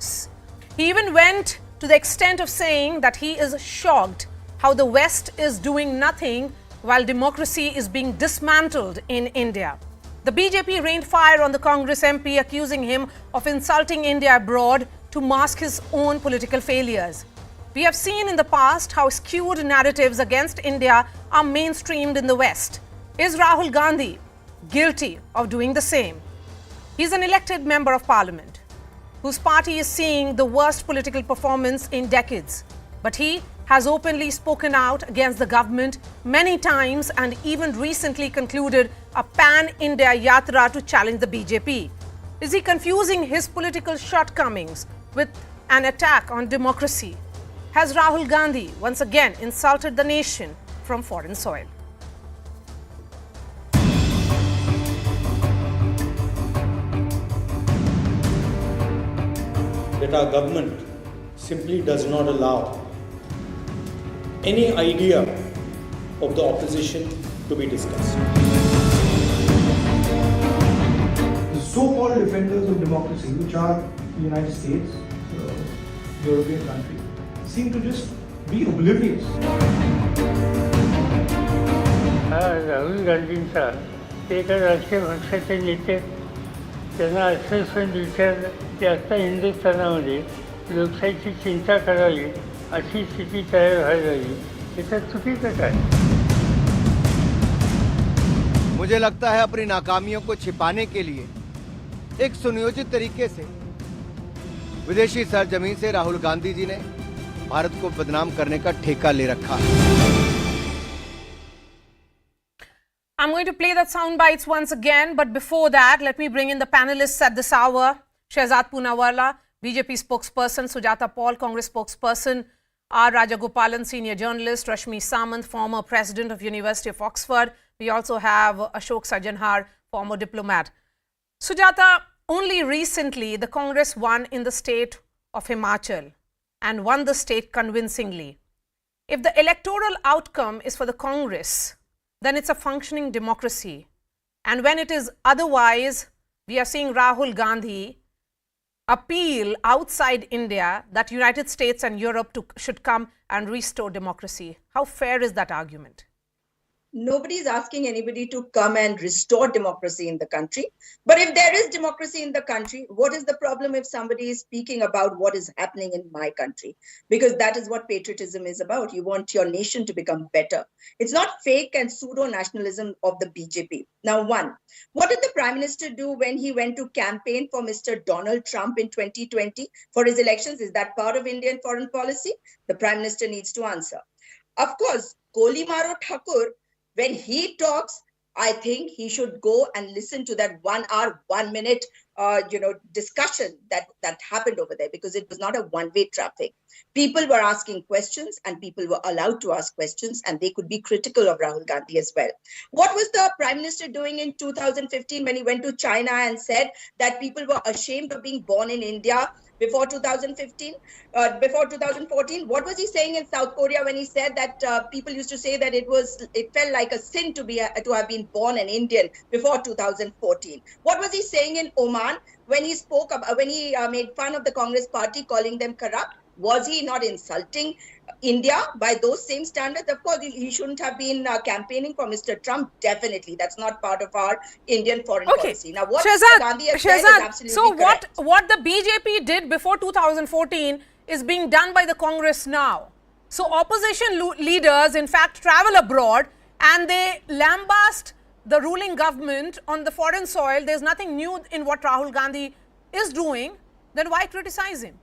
dangerous. He even went to the extent of saying that he is shocked how the West is doing nothing while democracy is being dismantled in India. The BJP rained fire on the Congress MP, accusing him of insulting India abroad to mask his own political failures. We have seen in the past how skewed narratives against India are mainstreamed in the West. Is Rahul Gandhi guilty of doing the same? He's an elected member of parliament whose party is seeing the worst political performance in decades. But he has openly spoken out against the government many times and even recently concluded a pan-India yatra to challenge the BJP. Is he confusing his political shortcomings with an attack on democracy? Has Rahul Gandhi once again insulted the nation from foreign soil? That our government simply does not allow any idea of the opposition to be discussed. The so-called defenders of democracy, which are the United States, European countries, seem to just be oblivious. Rahul गांधींचा ते एका राजकीय पक्षाचे नेते त्यांना आश्वासन देतात की आता हिंदुस्थानामध्ये लोकशाहीची चिंता करावी अशी स्थिती तयार व्हायला लागली. याच्यात चुकीचं काय? मुझे लगता है अपनी नाकामियों को छिपाने के लिए एक सुनियोजित तरीके से विदेशी सरजमीन से राहुल गांधी जी ने भारत को बदनाम करने का ठेका ले रखा है. I'm going to play that sound bites once again, but before that, let me bring in the panelists at this hour. Shehzad Poonawalla, BJP spokesperson, Sujata Paul, Congress spokesperson, R. Rajagopalan, senior journalist, Rashmi Samant, former president of University of Oxford. We also have Ashok Sajanhar, former diplomat. Sujata, only recently the Congress won in the state of Himachal and won the state convincingly. If the electoral outcome is for the Congress, then it's a functioning democracy. And when it is otherwise, we are seeing Rahul Gandhi appeal outside India that United States and Europe should come and restore democracy. How fair is that argument? Nobody is asking anybody to come and restore democracy in the country. But if there is democracy in the country, what is the problem if somebody is speaking about what is happening in my country? Because that is what patriotism is about. You want your nation to become better. It's not fake and pseudo-nationalism of the BJP. Now, one, what did the Prime Minister do when he went to campaign for Mr. Donald Trump in 2020 for his elections? Is that part of Indian foreign policy? The Prime Minister needs to answer. Of course, Koli Maro Thakur, when he talks, I think he should go and listen to that 1 hour, 1 minute, discussion that happened over there, because it was not a one-way traffic. People were asking questions and people were allowed to ask questions, and they could be critical of Rahul Gandhi as well. What was the Prime Minister doing in 2015 when he went to China and said that people were ashamed of being born in India before 2015, before 2014? What was he saying in South Korea when he said that people used to say that it felt like a sin to have been born an Indian before 2014? What was he saying in Oman when he spoke when he made fun of the Congress party, calling them corrupt? Was he not insulting India by those same standards? Of course, he shouldn't have been campaigning for Mr. Trump. Definitely, that's not part of our Indian foreign policy. Now, what Mr. Gandhi has said is absolutely correct. So what the BJP did before 2014 is being done by the Congress now. So opposition leaders, in fact, travel abroad and they lambast the ruling government on the foreign soil. There's nothing new in what Rahul Gandhi is doing. Then why criticize him?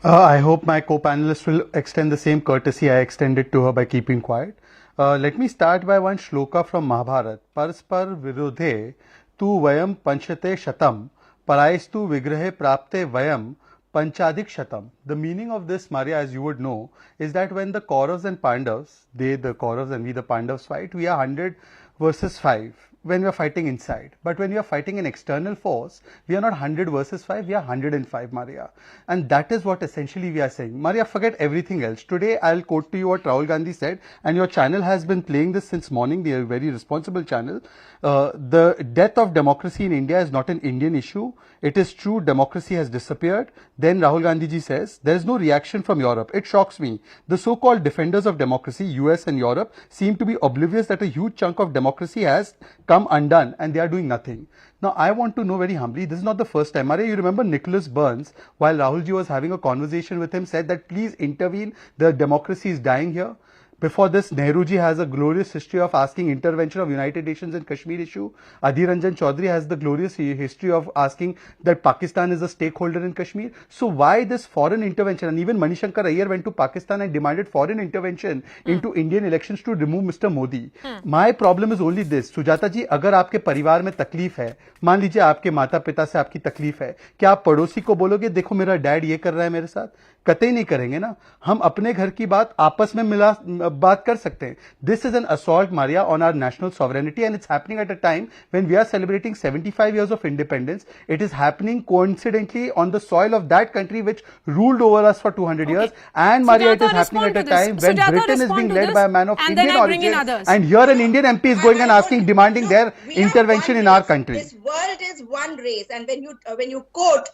I hope my co-panelists will extend the same courtesy I extended to her by keeping quiet. Let me start by one shloka from Mahabharata. Paraspar virodhe tu vayam panchate shatam paraistu vigrahe prapte vayam panchadik shatam. The meaning of this, Maria, as you would know, is that when the Kauravas and Pandavas, they the Kauravas and we the Pandavas fight, we are 100 versus 5. when we are fighting inside. But when we are fighting an external force, we are not 100 versus 5, we are 105, Maria. And that is what essentially we are saying. Maria, forget everything else. Today, I'll quote to you what Rahul Gandhi said, and your channel has been playing this since morning, the very responsible channel. The death of democracy in India is not an Indian issue. It is true democracy has disappeared. Then Rahul Gandhi ji says, there is no reaction from Europe. It shocks me. The so-called defenders of democracy, US and Europe, seem to be oblivious that a huge chunk of democracy has come undone and they are doing nothing. Now, I want to know very humbly, this is not the first time. Maria, you remember Nicholas Burns, while Rahul ji was having a conversation with him, said that please intervene, the democracy is dying here. Before this, Nehru ji has a glorious history of asking intervention of United Nations in Kashmir issue. Adhir Ranjan Chaudhary has the glorious history of asking that Pakistan is a stakeholder in Kashmir. So why this foreign intervention? And even Manishankar Iyer went to Pakistan and demanded foreign intervention into Indian elections to remove Mr. Modi. My problem is only this. Sujata ji, अगर आपके परिवार में तकलीफ है, मान लीजिए आपके माता पिता से आपकी तकलीफ है, क्या आप पड़ोसी को बोलोगे देखो मेरा डैड ये कर रहा है मेरे साथ? कतई नहीं करेंगे ना. हम अपने घर की बात आपस में मिला बात कर सकते हैं. This is an assault, Maria, on our national sovereignty, and it's happening at a time when we are celebrating 75 years of independence. It is happening coincidentally on the soil of that country which ruled over us for 200 years. And Maria, it is happening at a time when Britain is being led by a man of Indian origin, and here an Indian MP is going and asking, demanding their intervention in our country. This world is one race, and when you quote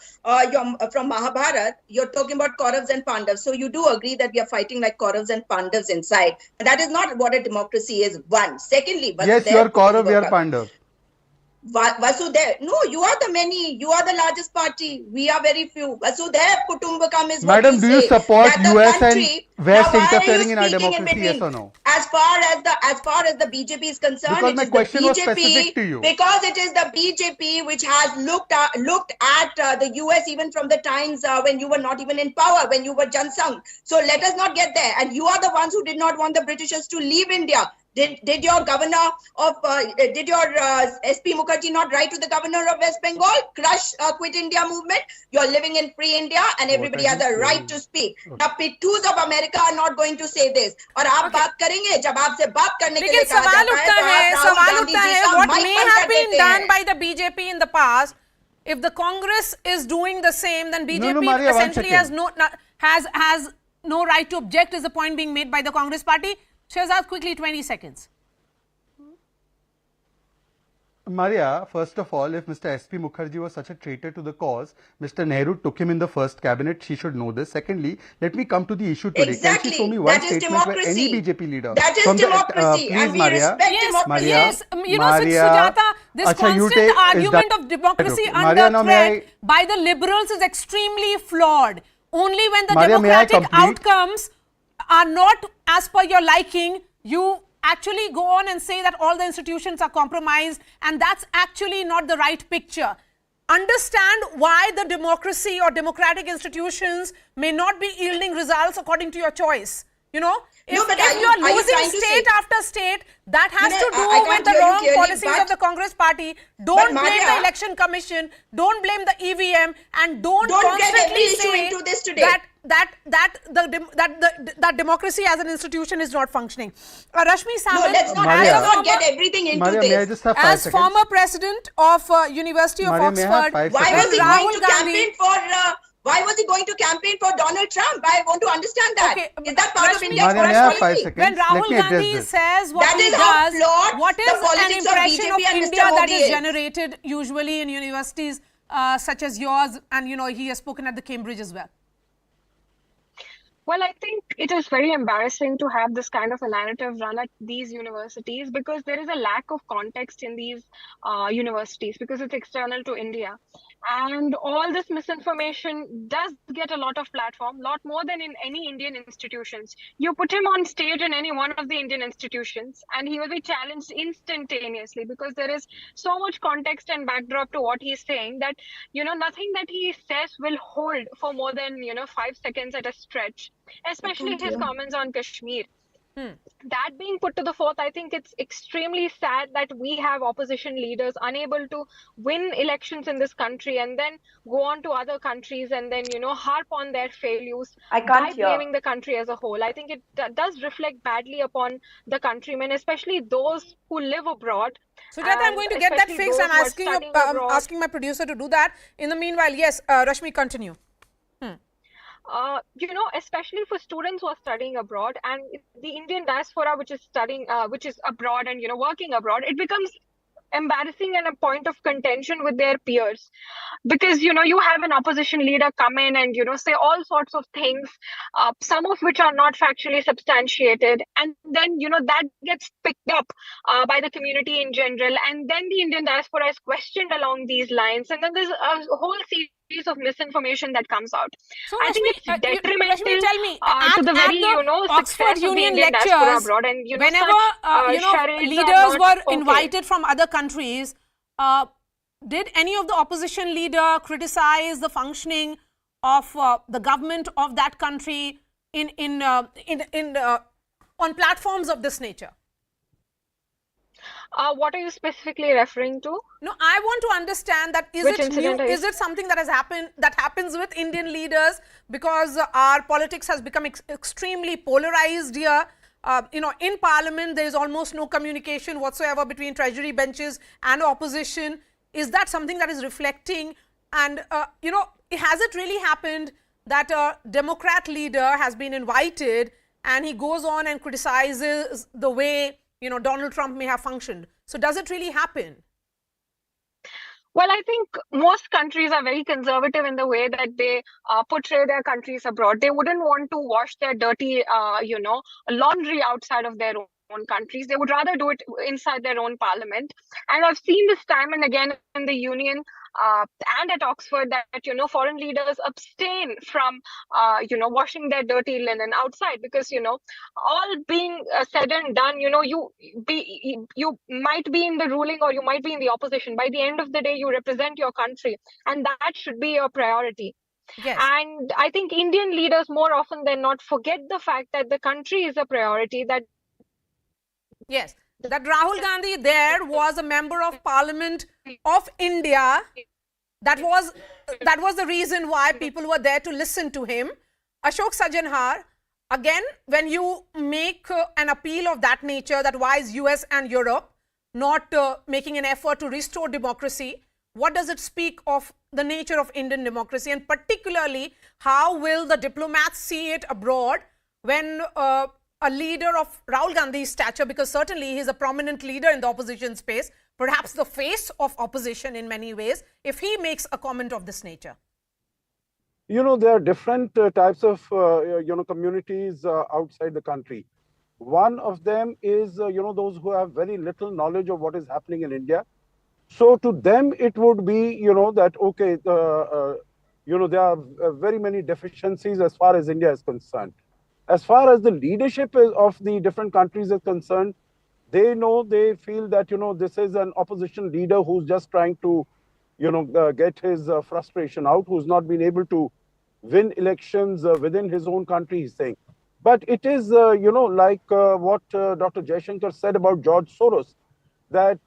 from Mahabharata, you're talking about Kauravas and Pandavas. So you do agree that we are fighting like Kauravas and Pandavas inside. And that is not what a democracy is. One. Secondly, yes, you are Kaurav, we are Pandav. Vasudhaiv. No, you are the many. You are the largest party. We are very few. Vasudhaiv Kutumbakam is what Madam, do you support US and West now, interfering in our democracy? Yes or no? As far as the BJP is concerned, because my question was specific to you. Because it is the BJP which has looked at the US even from the times when you were not even in power, when you were Jansang. So let us not get there. And you are the ones who did not want the Britishers to leave India. Did your governor of did your SP Mukherjee not write to the governor of West Bengal, crush Quit India movement? You're living in free India and everybody has a right to speak. Now pittus of America are not going to say this. और आप बात करेंगे जब आपसे बात करने के लिए कहा जाता है सवाल उठता है what may have been done by the BJP in the past. If the Congress is doing the same, then BJP Maria, essentially has no right to object. Is the point being made by the Congress party? Shehzad, quickly, 20 seconds. Maria, first of all, if Mr. SP Mukherjee was such a traitor to the cause, Mr. Nehru took him in the first cabinet. She should know this. Secondly, let me come to the issue today. Exactly. Can she show me one that statement where any BJP leader... That is democracy. Please, and we Maria. respect democracy. Yes, you know, Sujata, this constant argument of democracy under threat by the liberals is extremely flawed. Only when the democratic outcomes are not as per your liking, you actually go on and say that all the institutions are compromised, and that's actually not the right picture. Understand why the democracy or democratic institutions may not be yielding results according to your choice. You know, if you are losing state after state, that has to do with the wrong policies of the Congress party. Don't blame the election commission, don't blame the EVM, and don't constantly say that democracy as an institution is not functioning. Rashmi Samant, let's not get everything into Maria, this. May I just have 5 as seconds? former president of University of Oxford, why was he going to campaign for? Why was he going to campaign for Donald Trump? I want to understand that. Okay, is that part of India's Maria, may I have 5 policy? seconds? When Rahul Let me address Gandhi this. says what That he is how does, flawed what is the an politics of impression of BJP and India Mr. that Modi is is? generated usually in universities such as yours, and you know he has spoken at the Cambridge as well? Well, I think it is very embarrassing to have this kind of a narrative run at these universities because there is a lack of context in these universities because it's external to India. And all this misinformation does get a lot of platform, lot more than in any Indian institutions. You put him on stage in any one of the Indian institutions and he will be challenged instantaneously because there is so much context and backdrop to what he's saying that, you know, nothing that he says will hold for more than, 5 seconds at a stretch, especially his comments on Kashmir. That being put to the fourth, I think it's extremely sad that we have opposition leaders unable to win elections in this country and then go on to other countries and then, harp on their failures by blaming the country as a whole. I think it does reflect badly upon the countrymen, especially those who live abroad Sujata, I'm going to get that fixed. I'm asking my producer to do that. In the meanwhile, yes, Rashmi, continue. Especially for students who are studying abroad and the Indian diaspora, which is studying, which is abroad and, working abroad, it becomes embarrassing and a point of contention with their peers, because you have an opposition leader come in and say all sorts of things, some of which are not factually substantiated, and then that gets picked up by the community in general, and then the Indian diaspora is questioned along these lines, and then there's a whole series of misinformation that comes out. So I think it's detrimental tell me, to the very Oxford success Union of the Indian lectures, diaspora abroad, and whenever leaders were invited from other countries, did any of the opposition leader criticize the functioning of the government of that country on platforms of this nature? What are you specifically referring to? No, I want to understand that is it something that happens with Indian leaders, because our politics has become extremely polarized here. In parliament there is almost no communication whatsoever between treasury benches and opposition. Is that something that is reflecting? And has it really happened that a Democrat leader has been invited and he goes on and criticizes the way Donald Trump may have functioned? So does it really happen? Well, I think most countries are very conservative in the way that they portray their countries abroad. They wouldn't want to wash their dirty, laundry outside of their own countries. They would rather do it inside their own parliament. And I've seen this time and again in the Union and at Oxford that, foreign leaders abstain from, washing their dirty linen outside, because, all being said and done, you might be in the ruling or you might be in the opposition. By the end of the day, you represent your country, and that should be your priority. Yes. And I think Indian leaders more often than not forget the fact that the country is a priority. Yes, that Rahul Gandhi there was a member of Parliament of India. That was the reason why people were there to listen to him. Ashok Sajanhar, again, when you make an appeal of that nature, that why is US and Europe not making an effort to restore democracy, what does it speak of the nature of Indian democracy, and particularly how will the diplomats see it abroad when a leader of Rahul Gandhi's stature, because certainly he is a prominent leader in the opposition space, perhaps the face of opposition in many ways, if he makes a comment of this nature? There are different types of, communities outside the country. One of them is, those who have very little knowledge of what is happening in India. So to them, it would be, that, okay, there are very many deficiencies as far as India is concerned. As far as the leadership of the different countries is concerned, they feel that, this is an opposition leader who's just trying to, get his frustration out, who's not been able to win elections within his own country, he's saying. But it is, like what Dr. Jaishankar said about George Soros, that,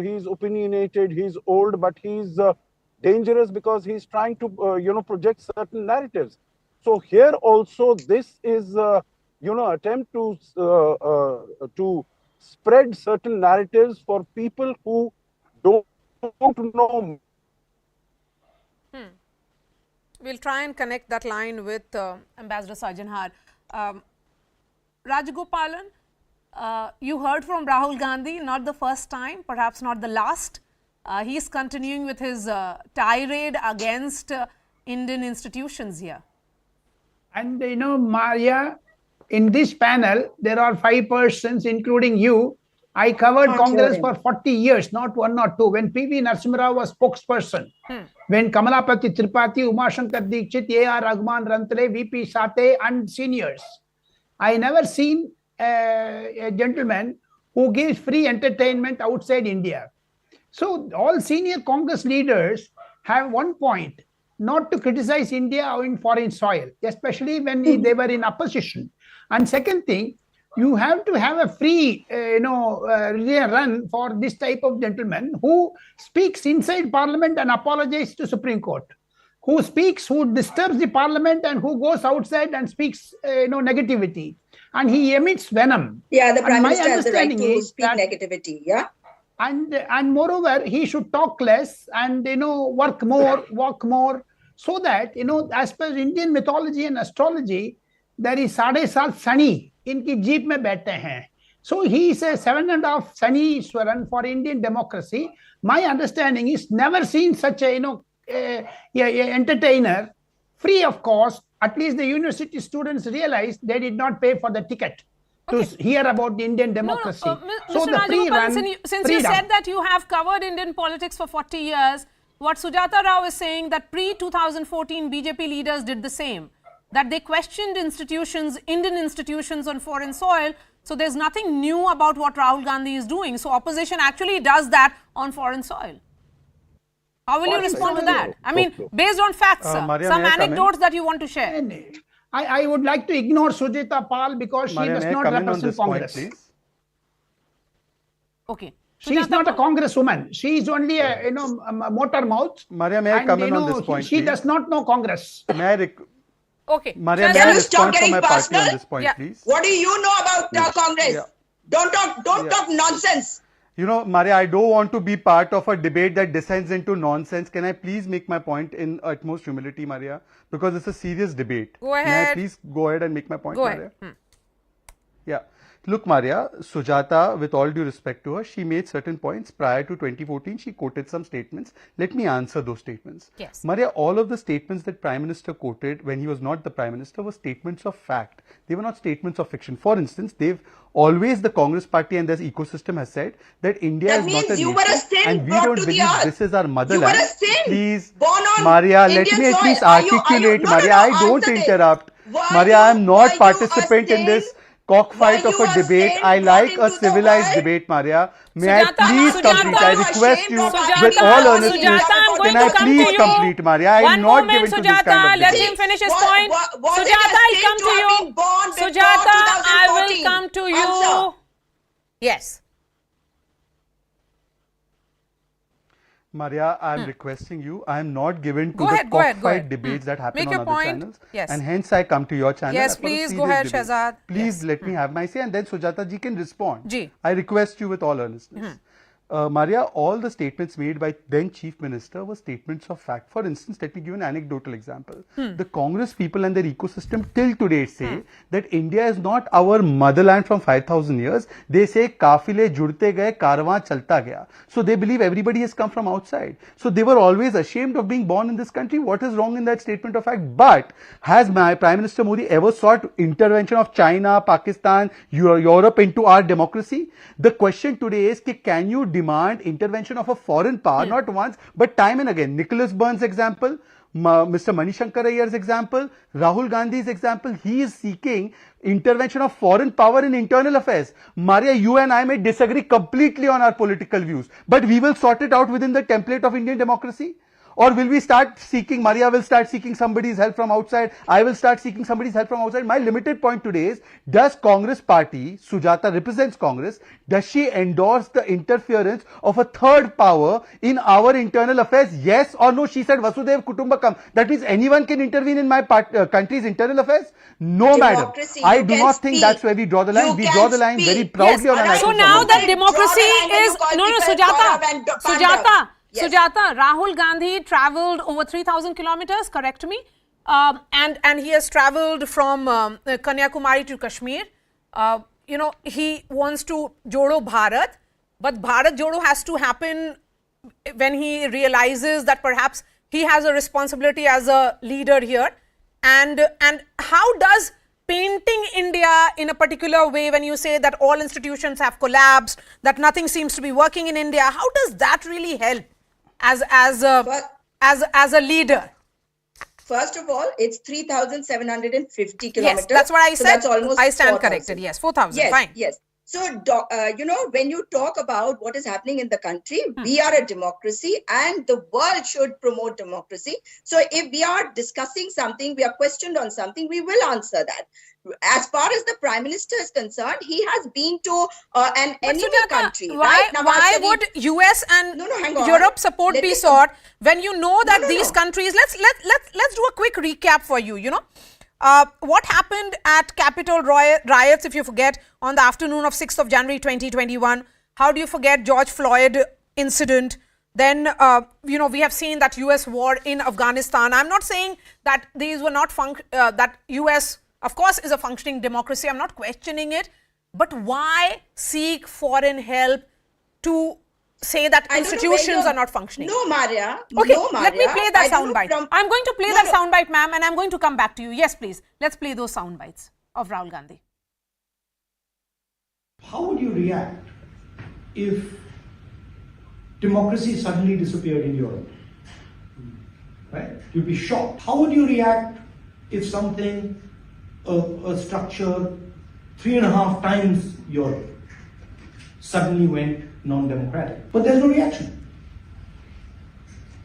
he's opinionated, he's old, but he's dangerous because he's trying to, project certain narratives. So here also, this is, attempt to spread certain narratives for people who don't know. We'll try and connect that line with Ambassador Sajanhar. Rajagopalan, you heard from Rahul Gandhi, not the first time, perhaps not the last. He is continuing with his tirade against Indian institutions here. And Maria, in this panel, there are 5 persons, including you. I covered Congress for 40 years, not 1 or 2. When P.V. Narasimha Rao was spokesperson, when Kamalapati Tripathi, Umashankar Dikshit, A.R. Rahman Ranthale, V.P. Sathe, and seniors, I never seen a gentleman who gives free entertainment outside India. So all senior Congress leaders have one point: not to criticize India or in foreign soil, especially when they were in opposition. And second thing, you have to have a free, run for this type of gentleman who speaks inside Parliament and apologizes to Supreme Court, who disturbs the Parliament and who goes outside and speaks, negativity, and he emits venom. Yeah, the Prime Minister has the right to speak negativity. Yeah. and moreover, he should talk less and work more, walk more, so that as per Indian mythology and astrology, there is 7.5 Sani inki jeep mein baithte hain. So he is a 7.5 Sani Iswaran for Indian democracy. My understanding is never seen such a entertainer free of cost. At least the university students realized they did not pay for the ticket to hear about the Indian democracy. So the pre-run, since you said that you have covered Indian politics for 40 years, what Sujata Rao is saying that pre-2014 BJP leaders did the same, that they questioned institutions, Indian institutions on foreign soil. So there's nothing new about what Rahul Gandhi is doing. So opposition actually does that on foreign soil. How will you respond to that? I mean, based on facts, Maria, some anecdotes that you want to share. I would like to ignore Sujata Pal because Maria, she does not represent Congress. Point, Okay. She is not a congresswoman. She is only a motor mouth. Maria, may I come in on this point? She does not know Congress. Okay. Maria, may I respond for my party on this point, please? What do you know about Congress? Don't talk nonsense. Maria, I don't want to be part of a debate that descends into nonsense. Can I please make my point in utmost humility, Maria? Because it's a serious debate. Go ahead. May I please go ahead and make my point, Go Maria? ahead. Yeah. Look, Maria, Sujata, with all due respect to her, she made certain points. Prior to 2014, she quoted some statements. Let me answer those statements. Yes. Maria, all of the statements that Prime Minister quoted when he was not the Prime Minister were statements of fact. They were not statements of fiction. For instance, the Congress party and their ecosystem has said that India is not a nation and we don't believe this is our motherland. Please, Maria, let me at least articulate. Maria, I don't interrupt. Maria, I am not participant in this cockfight of a debate. I like a civilized debate, Maria. May I please complete? I request you with all earnestness. Can I please complete, Maria? I am not given to this kind of let debate. him finish his point. Sujata, I'll come to you. Sujata, I will come to you. Yes. Maria, I am requesting you. I am not given to the cockfight debates that happen on other channels. Yes. And hence I come to your channel. Yes, please go ahead, Shahzad. Please let me have my say and then Sujata ji can respond. Ji. I request you with all earnestness. Maria, all the statements made by then Chief Minister were statements of fact. For instance, let me give an anecdotal example. The Congress people and their ecosystem till today say that India is not our motherland from 5,000 years. They say, Kafile judte gaye, karwan chalta gaya. So they believe everybody has come from outside. So they were always ashamed of being born in this country. What is wrong in that statement of fact? But has my Prime Minister Modi ever sought intervention of China, Pakistan, Europe into our democracy? The question today is, can you demand intervention of a foreign power, not once, but time and again? Nicholas Burns' example, Mr. Manishankar Ayyar's example, Rahul Gandhi's example, he is seeking intervention of foreign power in internal affairs. Maria, you and I may disagree completely on our political views, but we will sort it out within the template of Indian democracy. Or will we start seeking, Maria will start seeking somebody's help from outside, I will start seeking somebody's help from outside. My limited point today is, does Congress party, Sujata represents Congress, does she endorse the interference of a third power in our internal affairs? Yes or no? She said Vasudev Kutumbakam. That means anyone can intervene in my country's internal affairs? No, madam. I do not think that's where we draw the line. We draw the line very proudly on our. So now that democracy is, Sujata. Sujata, Rahul Gandhi travelled over 3,000 kilometers, correct me, and he has travelled from Kanyakumari to Kashmir. He wants to Jodo Bharat, but Bharat Jodo has to happen when he realizes that perhaps he has a responsibility as a leader here. And how does painting India in a particular way, when you say that all institutions have collapsed, that nothing seems to be working in India, how does that really help as a leader? First of all, it's 3,750 kilometers. Yes, that's what I said. So that's almost I stand 4,000. corrected. Yes, 4,000. Yes, fine. yes. So, when you talk about what is happening in the country, we are a democracy and the world should promote democracy. So, if we are discussing something, we are questioned on something, we will answer that. As far as the Prime Minister is concerned, he has been to an enemy country. Why would US and Europe support be sought when you know that these countries? Let's do a quick recap for you. What happened at Capitol riots, if you forget, on the afternoon of 6th of January 2021? How do you forget George Floyd incident? Then, we have seen that US war in Afghanistan. I'm not saying that these were not, that US, of course, is a functioning democracy. I'm not questioning it. But why seek foreign help to say that institutions are not functioning? No, Maria. Okay, no, Maria. let me play that soundbite. I'm going to play that soundbite, ma'am, and I'm going to come back to you. Yes, please. Let's play those soundbites of Rahul Gandhi. How would you react if democracy suddenly disappeared in Europe? Right? You'd be shocked. How would you react if something, a structure 3.5 times Europe suddenly went non-democratic? But there's no reaction.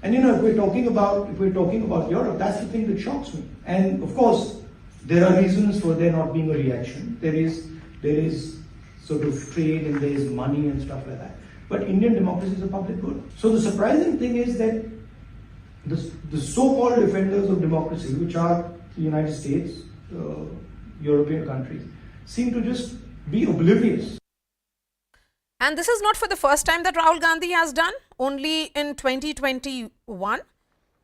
And if we're talking about Europe, that's the thing that shocks me. And of course, there are reasons for there not being a reaction. There is sort of trade and there is money and stuff like that. But Indian democracy is a public good. So the surprising thing is that the so-called defenders of democracy, which are the United States, European countries, seem to just be oblivious. And this is not for the first time that Rahul Gandhi has done. Only in 2021,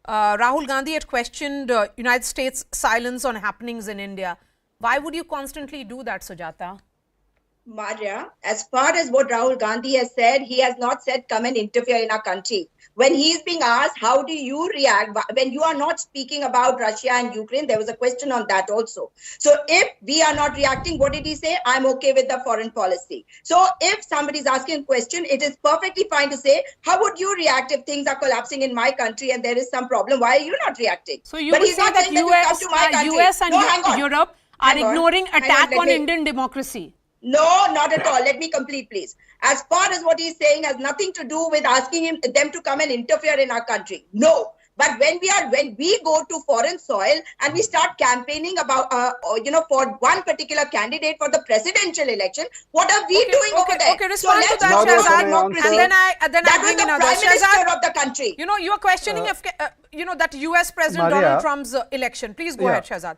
Rahul Gandhi had questioned United States silence on happenings in India. Why would you constantly do that, Sujata? Maria, as far as what Rahul Gandhi has said, he has not said come and interfere in our country. When he is being asked, how do you react when you are not speaking about Russia and Ukraine? There was a question on that also. So if we are not reacting, what did he say? I'm okay with the foreign policy. So if somebody is asking a question, it is perfectly fine to say, how would you react if things are collapsing in my country and there is some problem? Why are you not reacting? So you would say that US and Europe are ignoring attack on Indian democracy? No, not at all. Let me complete, please. As far as what he's saying has nothing to do with asking them to come and interfere in our country. No. But when we go to foreign soil and we start campaigning about, for one particular candidate for the presidential election, what are we doing over there? Okay, respond to that, Shahzad. And then I bring another. Prime Minister of the country. You are questioning if, that US President Donald Trump's election. Please go ahead, Shahzad.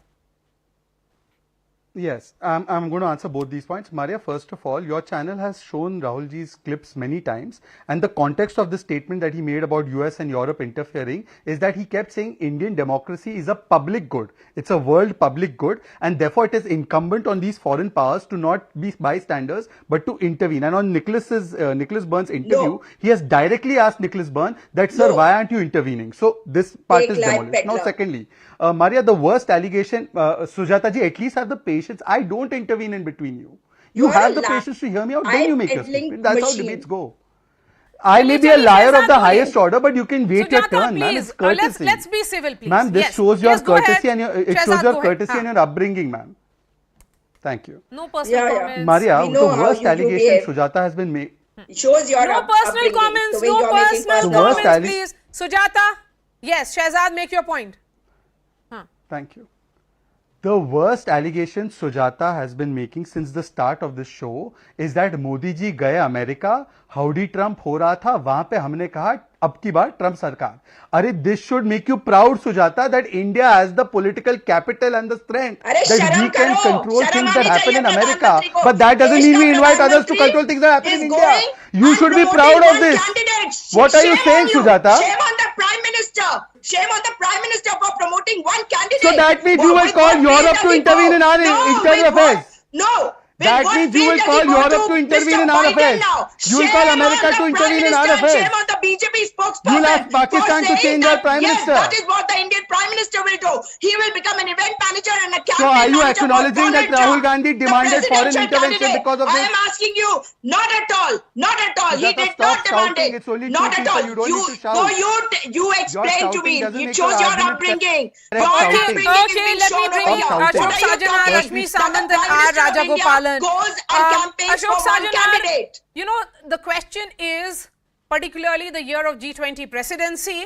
Yes, I'm going to answer both these points. Maria, first of all, your channel has shown Rahul ji's clips many times, and the context of the statement that he made about US and Europe interfering is that he kept saying Indian democracy is a public good. It's a world public good, and therefore it is incumbent on these foreign powers to not be bystanders but to intervene. And on Nicholas Byrne's interview, he has directly asked Nicholas Byrne that, sir, why aren't you intervening? So this part is demolished. Now, secondly, Maria, the worst allegation, Sujata ji, at least have the patience. I don't intervene in between you. You have the patience to hear me out, then you make your statement. That's how debates go. I may be a liar of the highest order, but you can wait your turn, ma'am. It's courtesy. Let's be civil, please. Ma'am, this shows your courtesy and your upbringing, ma'am. Thank you. No personal comments. Maria, the worst allegation Sujata has been made. Shows your no personal comments, no personal comments, please. Sujata, yes, Shahzad, make your point. Thank you. The worst allegation Sujata has been making since the start of this show is that Modi ji गए America, howdy Trump हो रहा था, वहां पे हमने कहा अब की बार ट्रम्प सरकार. अरे, this should make you proud, Sujata, that India has the political capital and the strength that we can control things that happen in America. But that doesn't mean we invite others to control things that happen in India. You should be proud of this. What are you saying, Sujata? Shame on the Prime Minister. Shame on the Prime Minister for promoting one candidate. So that means you will call Europe to intervene in our internal affairs. No. That means you will call Europe to intervene in our affairs. You will call America to intervene in our affairs. Shame on the BJP spokesperson. You will ask Pakistan to change our Prime Minister. That is what the Indian Prime Minister will do. He will become an event manager and a campaign manager. So are you acknowledging that Rahul Gandhi demanded foreign intervention because of this? I am asking you, not at all. Not at all. He did not demand it. Not at all. You explain to me. It shows your upbringing. Okay, let me bring you Ashok Sajana, Rashmi Samant and R. Rajagopalan. Ashok Sajana, the question is particularly the year of G20 presidency.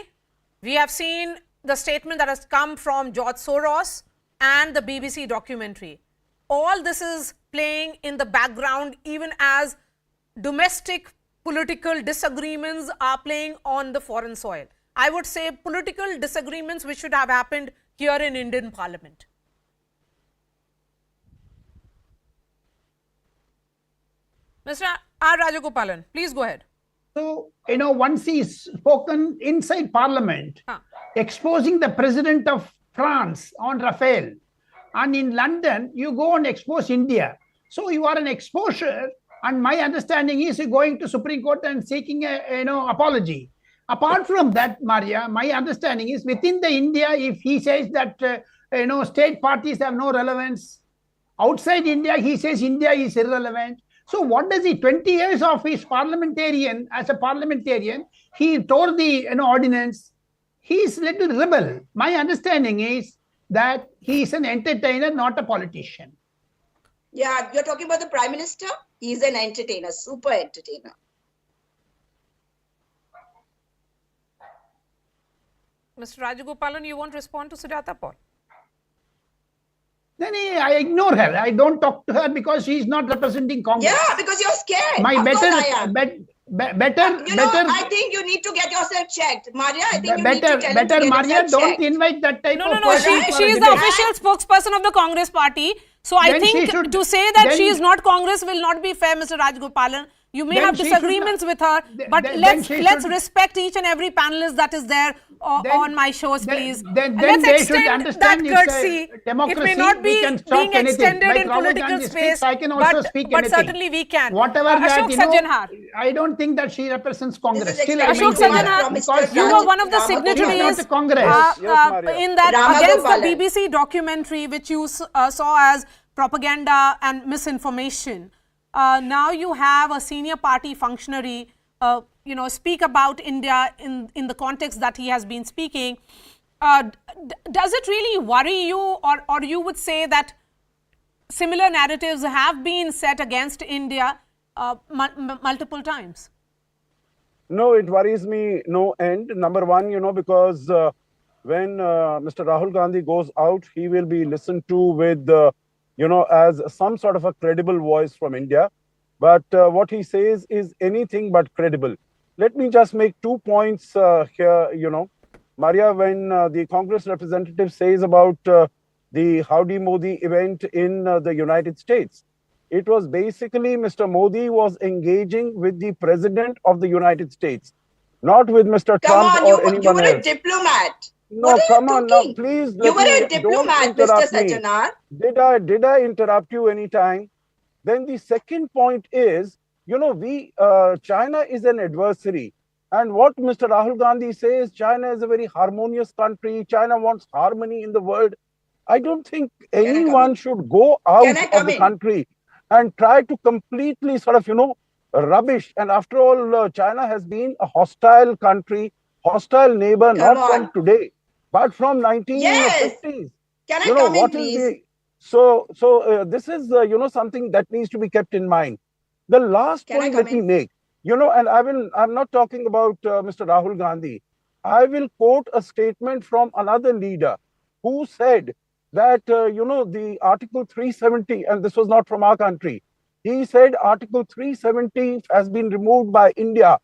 We have seen the statement that has come from George Soros and the BBC documentary. All this is playing in the background even as domestic political disagreements are playing on the foreign soil. I would say political disagreements which should have happened here in Indian Parliament. Mr. R. Rajagopalan, please go ahead. So, once he's spoken inside Parliament, exposing the President of France on Rafale, and in London, you go and expose India. So you are an exposure, and my understanding is you're going to Supreme Court and seeking a apology. Apart from that, Maria, my understanding is within the India, if he says that state parties have no relevance, outside India, he says India is irrelevant. So what does he, 20 years of his as a parliamentarian, he tore the ordinance. He's a little rebel. My understanding is that he is an entertainer, not a politician. Yeah, you're talking about the Prime Minister? He's an entertainer, super entertainer. Mr. Rajagopalan, you won't respond to Sujata Paul? Then I ignore her. I don't talk to her because she is not representing Congress. Yeah, because you're scared. My of better, course I am. I think you need to get yourself checked. Maria, I think you need need to tell him to get Maria, himself don't checked. invite that type of No. She is the official spokesperson of the Congress party. So I think to say that she is not Congress will not be fair, Mr. Rajagopalan. You may have disagreements with her, but let's respect each and every panelist that is there on my shows, please. Let's extend that courtesy. It may not be being extended in political space, but certainly we can. Whatever Ashok Sajjanhar. I don't think that she represents Congress. Ashok Sajjanhar, you were one of the signatories in that against the BBC documentary, which you saw as propaganda and misinformation. Now you have a senior party functionary, speak about India in the context that he has been speaking. Does it really worry you, or you would say that similar narratives have been set against India multiple times? No, it worries me no end. Number one, because when Mr. Rahul Gandhi goes out, he will be listened to with as some sort of a credible voice from India. But what he says is anything but credible. Let me just make 2 points here, Maria, when the Congress representative says about the Howdy Modi event in the United States, it was basically Mr. Modi was engaging with the President of the United States, not with Mr. Trump or anyone else. You were a diplomat. No, come on now, please. You were a diplomat, Mr. Sajjanhar. Did I interrupt you anytime? Then the second point is, China is an adversary. And what Mr. Rahul Gandhi says, China is a very harmonious country. China wants harmony in the world. I don't think anyone should go out of the country and try to completely sort of, rubbish. And after all, China has been a hostile country, hostile neighbor, not from today, but from 1950s. Yes. Can I come in, please? So this is, something that needs to be kept in mind. The last point let me make, and I'm not talking about Mr. Rahul Gandhi. I will quote a statement from another leader who said that, the Article 370, and this was not from our country. He said Article 370 has been removed by India,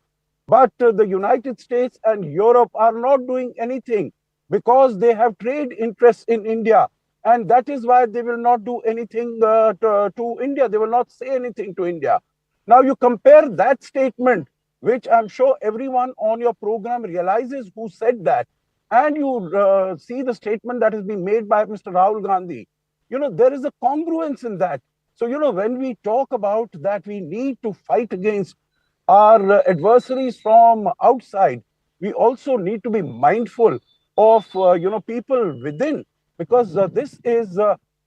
but the United States and Europe are not doing anything because they have trade interests in India. And that is why they will not do anything to India. They will not say anything to India. Now you compare that statement, which I'm sure everyone on your program realizes who said that, and you see the statement that has been made by Mr. Rahul Gandhi. There is a congruence in that. So, when we talk about that we need to fight against our adversaries from outside, we also need to be mindful of, people within. Because this is,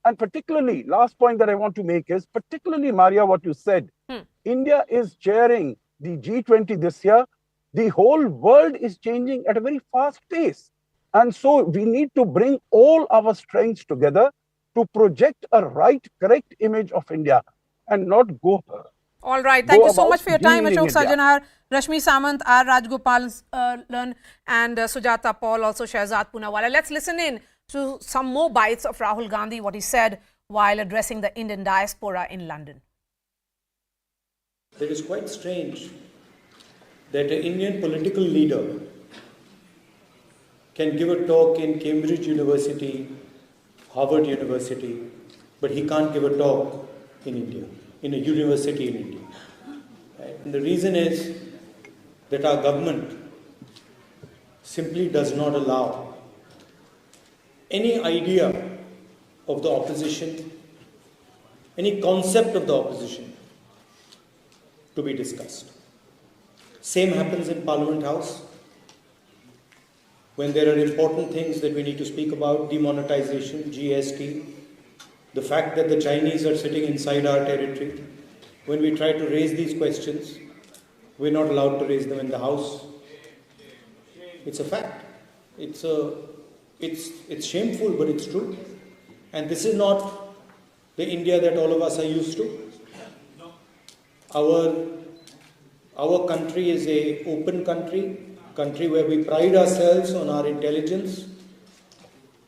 and particularly, last point that I want to make is, particularly, Maria, what you said, India is chairing the G20 this year. The whole world is changing at a very fast pace. And so we need to bring all our strengths together to project a correct image of India and not go. All right. Thank you so much for your time, Ashok Sajjanhar, Rashmi Samant, R. Rajagopalan, and Sujata Paul, also Shehzad Poonawalla. Let's listen in to some more bites of Rahul Gandhi, what he said while addressing the Indian diaspora in London. It is quite strange that an Indian political leader can give a talk in Cambridge University, Harvard University, but he can't give a talk in India, in a university in India. And the reason is that our government simply does not allow any idea of the opposition, any concept of the opposition to be discussed. Same happens in Parliament House when there are important things that we need to speak about: demonetization, GST, the fact that the Chinese are sitting inside our territory. When we try to raise these questions, we're not allowed to raise them in the House. It's a fact. It's shameful, but it's true. And this is not the India that all of us are used to. Our country is an open country where we pride ourselves on our intelligence,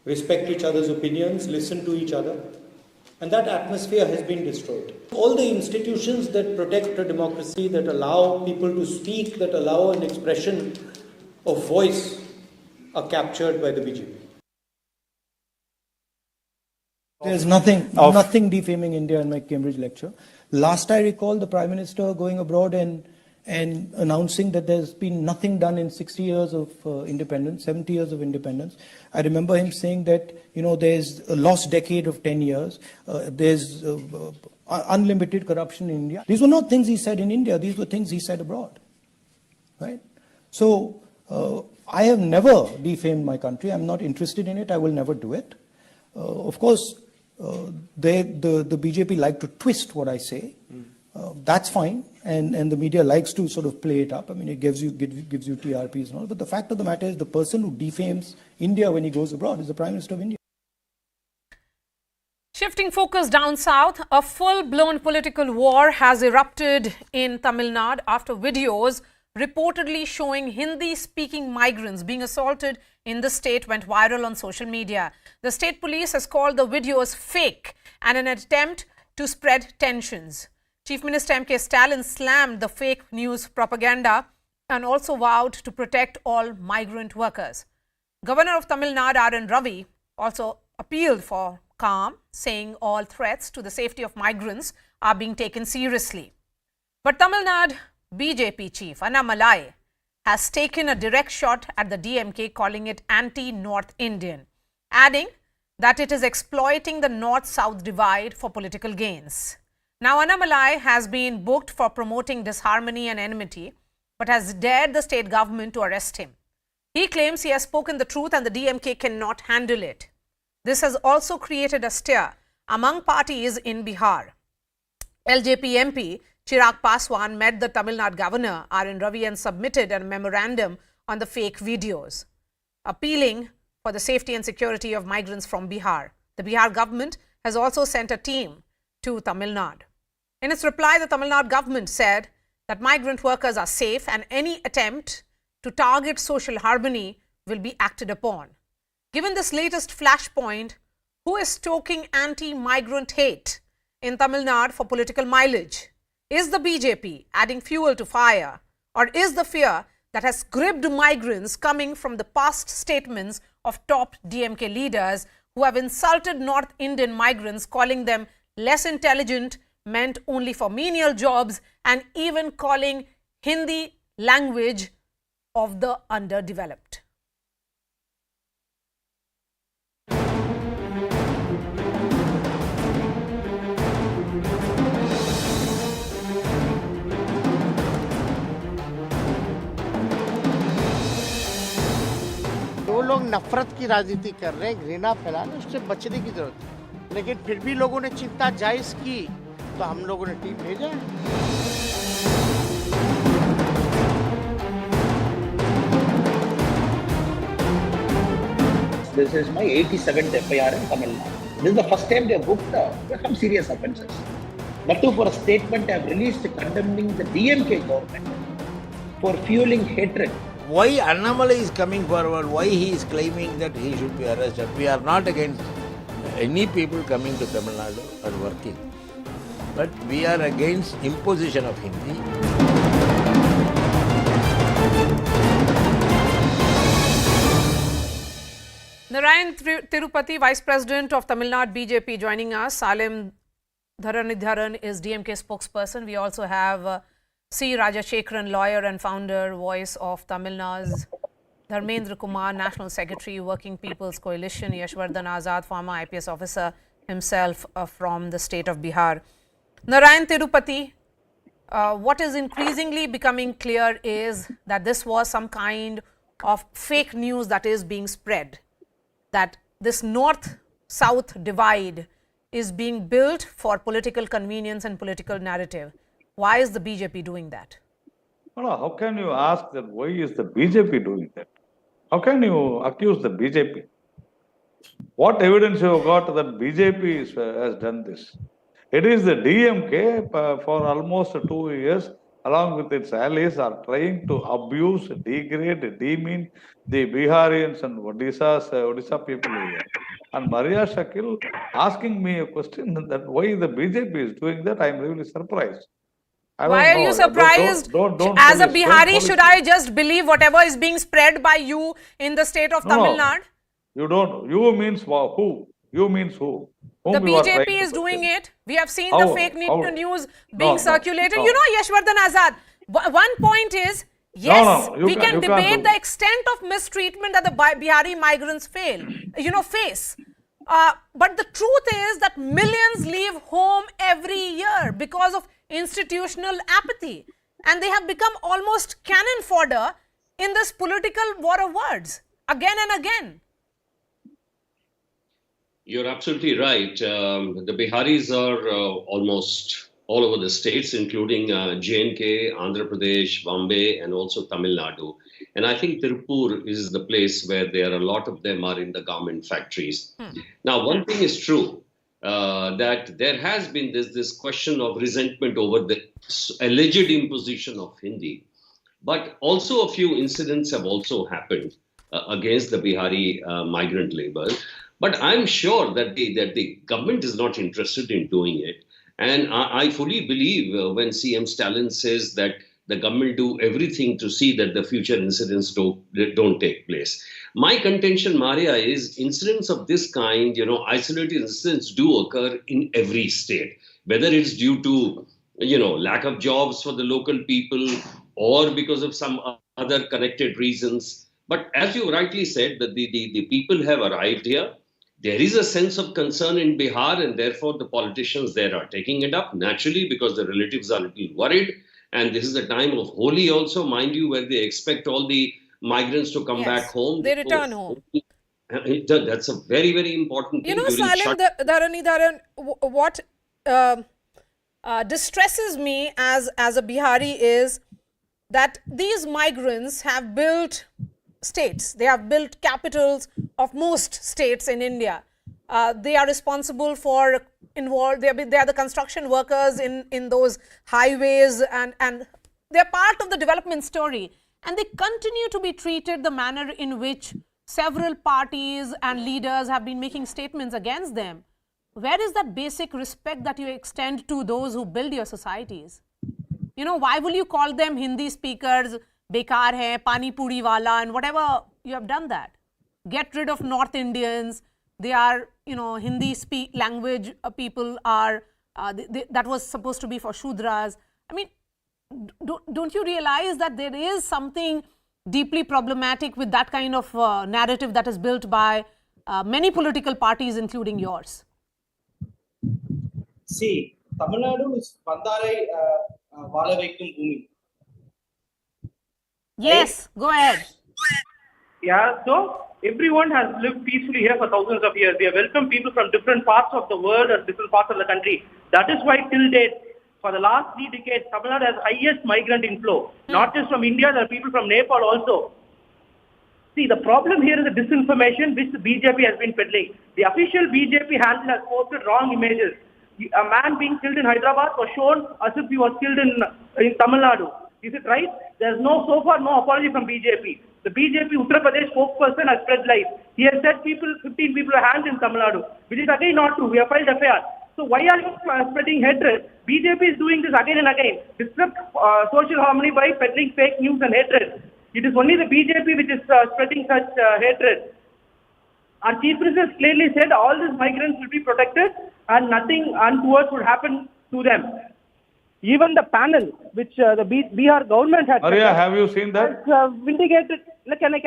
respect each other's opinions, listen to each other. And that atmosphere has been destroyed. All the institutions that protect a democracy, that allow people to speak, that allow an expression of voice, are captured by the BJP. There's nothing defaming India in my Cambridge lecture. Last I recall, the Prime Minister going abroad and announcing that there's been nothing done in 60 years of independence, 70 years of independence. I remember him saying that, there's a lost decade of 10 years. There's unlimited corruption in India. These were not things he said in India. These were things he said abroad. Right? So I have never defamed my country. I'm not interested in it. I will never do it. Of course, the BJP like to twist what I say. That's fine, and the media likes to sort of play it up. I mean, it gives you TRPs and all. But the fact of the matter is, the person who defames India when he goes abroad is the Prime Minister of India. Shifting focus down south, a full-blown political war has erupted in Tamil Nadu after videos reportedly showing Hindi-speaking migrants being assaulted in the state went viral on social media. The state police has called the videos fake and an attempt to spread tensions. Chief Minister M.K. Stalin slammed the fake news propaganda and also vowed to protect all migrant workers. Governor of Tamil Nadu, R.N. Ravi, also appealed for calm, saying all threats to the safety of migrants are being taken seriously. But Tamil Nadu BJP chief Annamalai has taken a direct shot at the DMK, calling it anti-North Indian, adding that it is exploiting the North-South divide for political gains. Now, Annamalai has been booked for promoting disharmony and enmity, but has dared the state government to arrest him. He claims he has spoken the truth and the DMK cannot handle it. This has also created a stir among parties in Bihar. LJP MP Chirag Paswan met the Tamil Nadu governor R.N. Ravi and submitted a memorandum on the fake videos, appealing for the safety and security of migrants from Bihar. The Bihar government has also sent a team to Tamil Nadu. In its reply, the Tamil Nadu government said that migrant workers are safe and any attempt to target social harmony will be acted upon. Given this latest flashpoint, who is stoking anti-migrant hate in Tamil Nadu for political mileage? Is the BJP adding fuel to fire, or is the fear that has gripped migrants coming from the past statements of top DMK leaders who have insulted North Indian migrants, calling them less intelligent, meant only for menial jobs, and even calling Hindi language of the underdeveloped? वो लोग नफरत की राजनीति कर रहे हैं, घृणा फैलाने, उससे बचने की जरूरत है। लेकिन फिर भी लोगों ने चिंता जायज की, तो हम लोगों ने टीम भेजा। This is my 87th FIR in Tamil Nadu. This is the first time they have booked some serious offences. But for a statement they have released condemning the DMK government for fueling hatred. Why Annamalai is coming forward, why he is claiming that he should be arrested. We are not against any people coming to Tamil Nadu or working. But we are against imposition of Hindi. Narayan Tirupati, Vice President of Tamil Nadu BJP, joining us. Salim Dharanidharan is DMK spokesperson. We also have C. Rajashekharan, lawyer and founder, voice of Tamil Nadu. Dharmendra Kumar, National Secretary, Working People's Coalition. Yashwardhan Azad, former IPS officer himself from the state of Bihar. Narayan Tirupati, what is increasingly becoming clear is that this was some kind of fake news that is being spread. That this north-south divide is being built for political convenience and political narrative. Why is the BJP doing that? No, how can you ask that why is the BJP doing that? How can you accuse the BJP? What evidence you have got that BJP has done this? It is the DMK for almost 2 years, along with its allies, are trying to abuse, degrade, demean the Biharians and Odisha people here. And Maria Shakil asking me a question that why the BJP is doing that, I am really surprised. Why are you surprised? As a Bihari, should I just believe whatever is being spread by you in the state of Tamil Nadu? You don't. You means who? You means who? The BJP is doing it. We have seen the fake news being circulated. You know, Yashwardhan Azad, one point is, yes, we can debate the extent of mistreatment that the Bihari migrants face. But the truth is that millions leave home every year because of institutional apathy. And they have become almost cannon fodder in this political war of words, again and again. You're absolutely right. The Biharis are almost all over the states, including J&K, Andhra Pradesh, Bombay, and also Tamil Nadu. And I think Tirupur is the place where a lot of them are in the garment factories. Now, one thing is true, that there has been this question of resentment over the alleged imposition of Hindi. But also a few incidents have also happened against the Bihari migrant labor. But I'm sure that the government is not interested in doing it. And I fully believe when CM Stalin says that the government do everything to see that the future incidents don't take place. My contention, Maria, is incidents of this kind, isolated incidents do occur in every state, whether it's due to, lack of jobs for the local people or because of some other connected reasons. But as you rightly said, that the people have arrived here. There is a sense of concern in Bihar, and therefore the politicians there are taking it up naturally because the relatives are a little worried. And this is the time of Holi also, mind you, where they expect all the migrants to come back home. They return home. That's a very, very important thing. Salim, Dharan, what distresses me as a Bihari is that these migrants have built states. They have built capitals of most states in India. They are responsible for they are the construction workers in those highways, and they're part of the development story. And they continue to be treated the manner in which several parties and leaders have been making statements against them. Where is that basic respect that you extend to those who build your societies? Why will you call them Hindi speakers, bekar hai, pani puri wala, and whatever you have done that? Get rid of North Indians. They are, Hindi language people are, that was supposed to be for Shudras. I mean, don't you realize that there is something deeply problematic with that kind of narrative that is built by many political parties, including yours? See, Tamil Nadu is Bandarai Valavaikum Bhumi. Yes, go ahead. Yeah, so everyone has lived peacefully here for thousands of years. We have welcomed people from different parts of the world or different parts of the country. That is why till date, for the last 3 decades, Tamil Nadu has highest migrant inflow. Not just from India, there are people from Nepal also. See, the problem here is the disinformation which the BJP has been peddling. The official BJP handle has posted wrong images. A man being killed in Hyderabad was shown as if he was killed in Tamil Nadu. Is it right? There is so far no apology from BJP. The BJP Uttar Pradesh spokesperson has spread lies. He has said 15 people are hanged in Tamil Nadu, which is again not true. We have filed FIR. So why are you spreading hatred? BJP is doing this again and again. Disrupt social harmony by peddling fake news and hatred. It is only the BJP which is spreading such hatred. Our Chief Minister clearly said all these migrants will be protected and nothing untoward would happen to them. Even the panel, which the Bihar government had Maria, have you seen that? has vindicated. Can I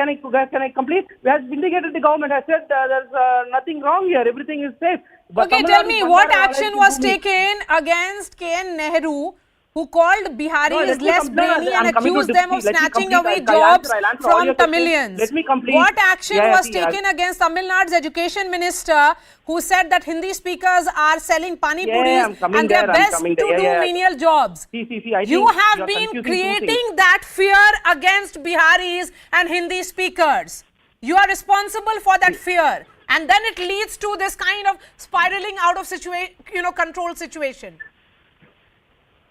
complete? Has vindicated the government. Has said there's nothing wrong here. Everything is safe. But Okay, tell me what action was taken against K.N. Nehru, who called Biharis less brainy and accused them of snatching away jobs from Tamilians. Let me complete. What action was taken against Tamil Nadu's education minister, who said that Hindi speakers are selling pani puris and they're best to do menial jobs? You have been creating that fear against Biharis and Hindi speakers. You are responsible for that fear, and then it leads to this kind of spiraling out of control situation.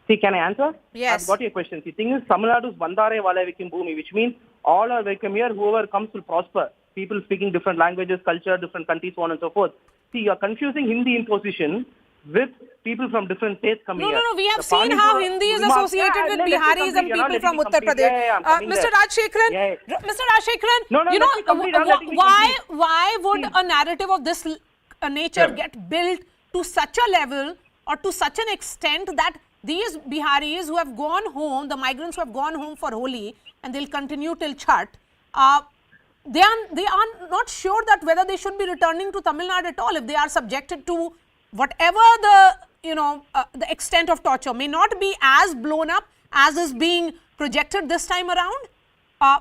See, can I answer? Yes. I've got your question. The thing is, Tamil Nadu's Bandare Wale Vikim Bhumi, which means all are welcome here, whoever comes will prosper. People speaking different languages, culture, different countries, so on and so forth. See, you're confusing Hindi imposition with people from different states coming here. No, we have seen how Hindi is associated with Biharis and people from Uttar Pradesh. Mr. Rajshekharan, why would a narrative of this nature get built to such a level or to such an extent that these Biharis who have gone home, the migrants who have gone home for Holi, and they'll continue till Chhat, they are not sure that whether they should be returning to Tamil Nadu at all if they are subjected to whatever the extent of torture may not be as blown up as is being projected this time around,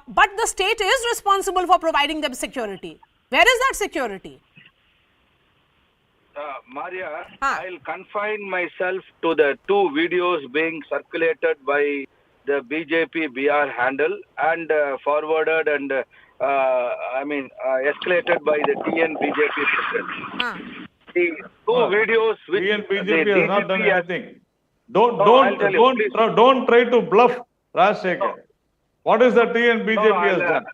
but the state is responsible for providing them security. Where is that security? Maria, I'll confine myself to the two videos being circulated by the BJP BR handle and forwarded and escalated by the TN BJP president. The two videos which TN BJP has not done anything. Don't try to bluff Rajshekar. What is the TN BJP has done?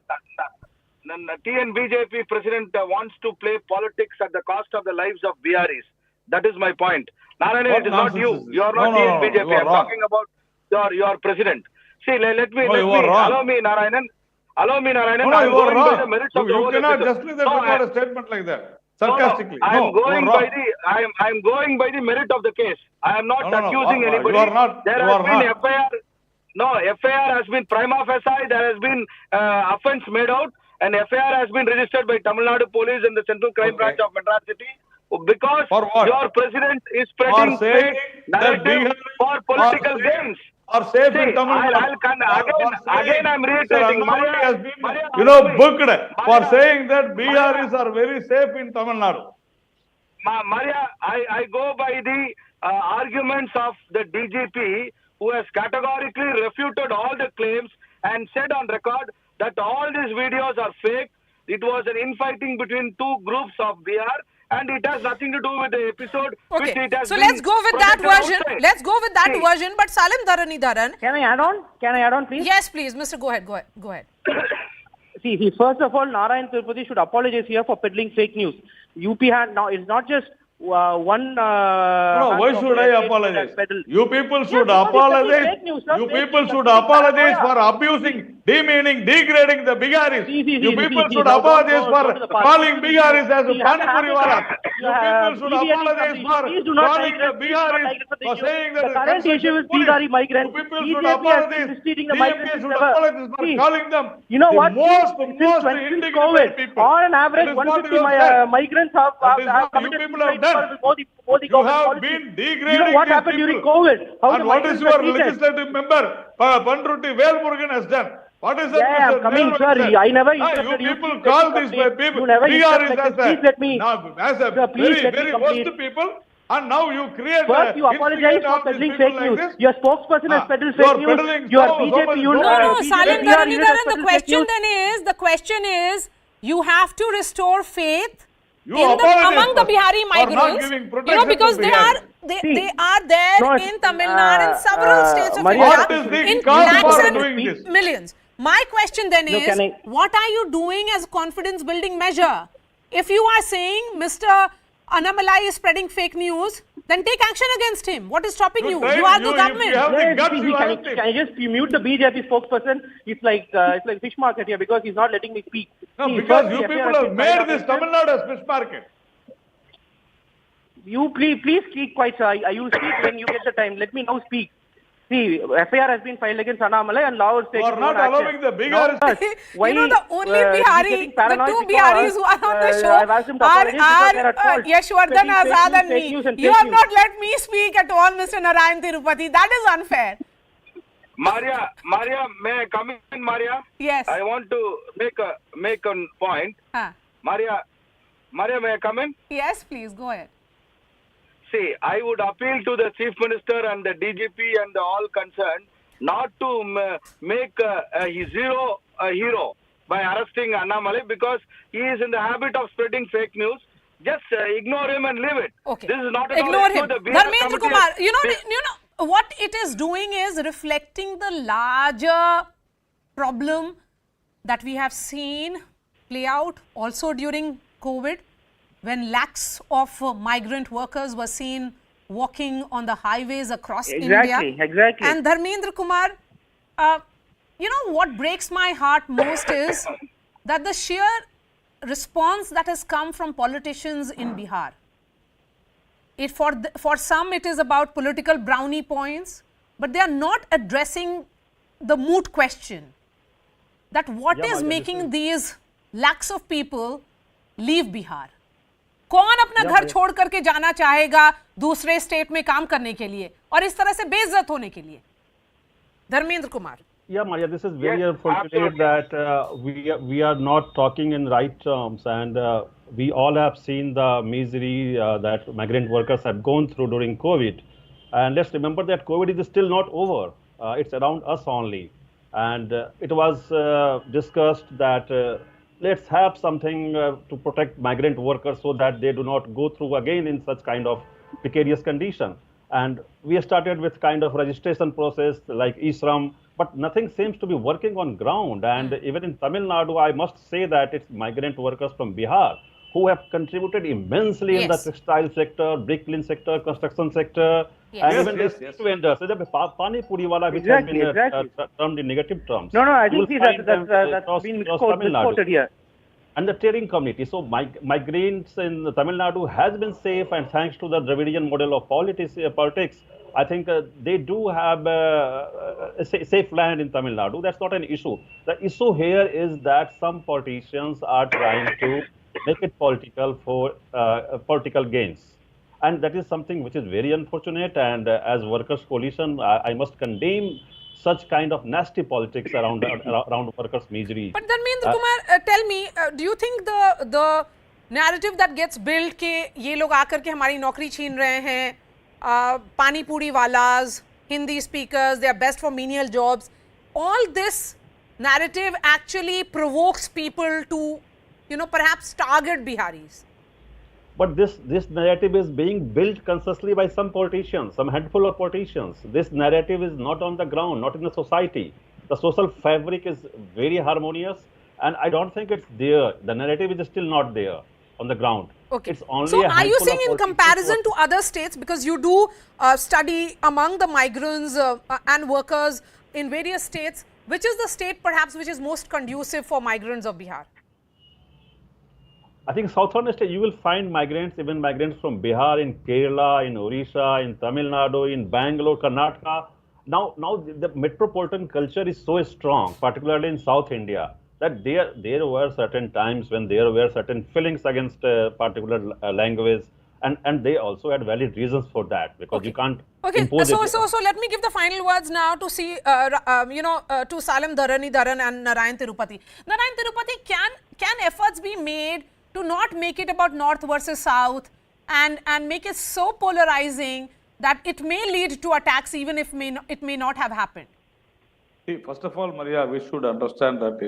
TN BJP president wants to play politics at the cost of the lives of Biharis. That is my point. Narayanan, it is not you. You are not TN BJP. I am talking about your president. See, allow me, Narayanan. No, you are wrong. You cannot justify a statement like that. Sarcastically. I am going by the merit of the case. I am not accusing anybody. You are not. There has been FIR. No, FIR has been prima facie. There has been offence made out. An FIR has been registered by Tamil Nadu Police and the Central Crime Branch of Madras City because your president is spreading fake narrative for political gains. Are safe in Tamil Nadu. Again, I'm reiterating. Booked for saying that Biharis are very safe in Tamil Nadu. Maria, I go by the arguments of the DGP, who has categorically refuted all the claims and said on record that all these videos are fake. It was an infighting between two groups of Bihar, and it has nothing to do with the episode. Okay, so let's go with that version. Let's go with that version. But Salim Dharanidharan, can I add on? Can I add on, please? Yes, please, Mr. Go ahead. See, first of all, Narayan Tirupati should apologize here for peddling fake news. UP had now it's not just one. No, why should I apologize? You people should apologize. You people should apologize for abusing, demeaning, degrading the Biharis. You people should apologize for calling Biharis as a Panipuri Varas. You people should apologize for calling the Biharis for saying that the current issue is Bihari migrants. You people should apologize. DMK should apologize for calling them you know what? most indignant people. On an average, 150 migrants have committed suicide. You have been degrading. You know what happened during COVID? And what is your legislative member, Pandruti Velmurugan, has done? What is that? Yeah, I'm coming, sir. I never interrupted you. People call these people. Biharis as a very worst people. And now you create. First, you apologize for peddling fake news. Your spokesperson has peddled fake news. You are BJP. No, Salim Dharanidharan, the question is, you have to restore faith among the Bihari migrants, because they are there in Tamil Nadu and several states of India in lakhs and millions. My question then is, what are you doing as a confidence building measure? If you are saying Mr. Annamalai is spreading fake news, then take action against him. What is stopping you? You are the government. Can I just mute the BJP spokesperson? It's like fish market here because he's not letting me speak. No, because you people have made this Tamil Nadu as fish market. You please keep quiet, sir. You speak when you get the time. Let me now speak. See, FIR has been filed against Annamalai and Lahore State. You are not allowing the Bihar. Why, you know, the only Bihari, the two Biharis who are on the show are Yashwardhan Azad and me. You have not let me speak at all, Mr. Narayan Tirupati. That is unfair. Maria, may I come in, Maria? Yes. I want to make a point. Maria, may I come in? Yes, please, go ahead. See, I would appeal to the Chief Minister and the DGP and all concerned not to make a hero by arresting Annamalai, because he is in the habit of spreading fake news. Just ignore him and leave it. Okay. This is not ignore him. Dharmendra Kumar, you know what it is doing is reflecting the larger problem that we have seen play out also during COVID, when lakhs of migrant workers were seen walking on the highways across India. Exactly. And Dharmendra Kumar, you know what breaks my heart most is that the sheer response that has come from politicians in Bihar. For some it is about political brownie points, but they are not addressing the moot question that what is making these lakhs of people leave Bihar. कौन अपना घर छोड़ करके जाना चाहेगा दूसरे state में काम करने के लिए और इस तरह से बेइज्जत होने के लिए? Dharmendra Kumar. Yeah, Maria, this is very unfortunate that we are not talking in right terms, and we all have seen the misery that migrant workers have gone through during COVID. And let's remember that COVID is still not over. It's around us only. And it was discussed that let's have something to protect migrant workers so that they do not go through again in such kind of precarious condition. And we started with kind of registration process like e-shram, but nothing seems to be working on ground. And even in Tamil Nadu, I must say that it's migrant workers from Bihar who have contributed immensely in the textile sector, brick-kiln sector, construction sector, and even the street vendors. Pani Puri wala, which has been termed in negative terms. No, I think that's been misquoted here. And the trading community. So migrants in Tamil Nadu has been safe, and thanks to the Dravidian model of politics, I think they do have a safe land in Tamil Nadu. That's not an issue. The issue here is that some politicians are trying to make it political for political gains. And that is something which is very unfortunate. And as Workers' Coalition, I must condemn such kind of nasty politics around workers' misery. But Dharmendra Kumar, tell me, do you think the narrative that gets built कि ये लोग आकर के हमारी नौकरी छीन रहे हैं, पानी पूरी वालास, Hindi speakers, they are best for menial jobs, all this narrative actually provokes people to, you know, perhaps target Biharis? But this narrative is being built consciously by some politicians, some handful of politicians. This narrative is not on the ground, not in the society. The social fabric is very harmonious, and I don't think it's there. The narrative is still not there on the ground. Okay. It's only so are you saying in comparison to other states, because you do study among the migrants and workers in various states, which is the state perhaps which is most conducive for migrants of Bihar? I think southern state, you will find migrants, even migrants from Bihar, in Kerala, in Odisha, in Tamil Nadu, in Bangalore, Karnataka. Now the metropolitan culture is so strong, particularly in South India, that there were certain times when there were certain feelings against a particular language, and they also had valid reasons for that, because you can't impose it. So let me give the final words now to see, to Salim Dharan and Narayan Tirupati. Narayan Tirupati, can efforts be made to not make it about North versus South and make it so polarizing that it may lead to attacks even if it may not have happened? See, first of all, Maria, we should understand that,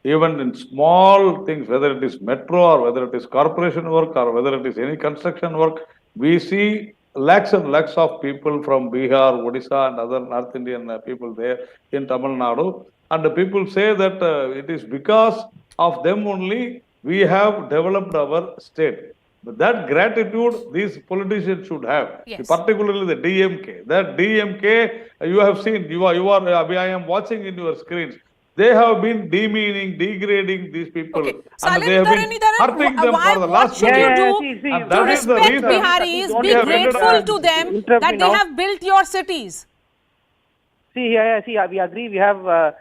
even in small things, whether it is metro or whether it is corporation work or whether it is any construction work, we see lakhs and lakhs of people from Bihar, Odisha and other North Indian people there in Tamil Nadu. And the people say that it is because of them only we have developed our state. But that gratitude these politicians should have, particularly the DMK. That DMK, you have seen, I am watching in your screens. They have been demeaning, degrading these people, and they have been hurting them for the last year. What should you do to respect Biharis, be grateful to them that they have built your cities? See, we agree. We have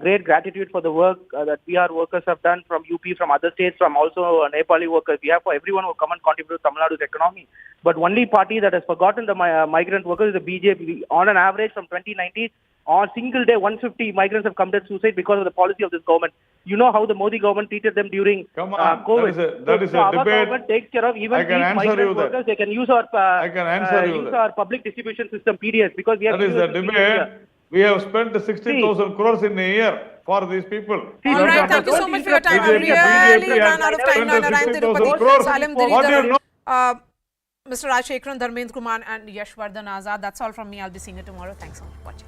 great gratitude for the work that Bihar workers have done from UP, from other states, from also Nepali workers. We have for everyone who come and contribute to Tamil Nadu's economy. But only party that has forgotten the migrant workers is the BJP. On an average, from 2019, on a single day, 150 migrants have committed suicide because of the policy of this government. You know how the Modi government treated them during COVID. That is a our debate. government takes care of even these migrant workers. They can use our our public distribution system PDS because we have. That is a debate. We have spent 60,000 crores in a year for these people. All right, thank you so much for your time. I really ran out of time. What do you know? Mr. Rajshekharan, Dharmendra Kumar and Yashwardhan Azad. That's all from me. I'll be seeing you tomorrow. Thanks so much for watching.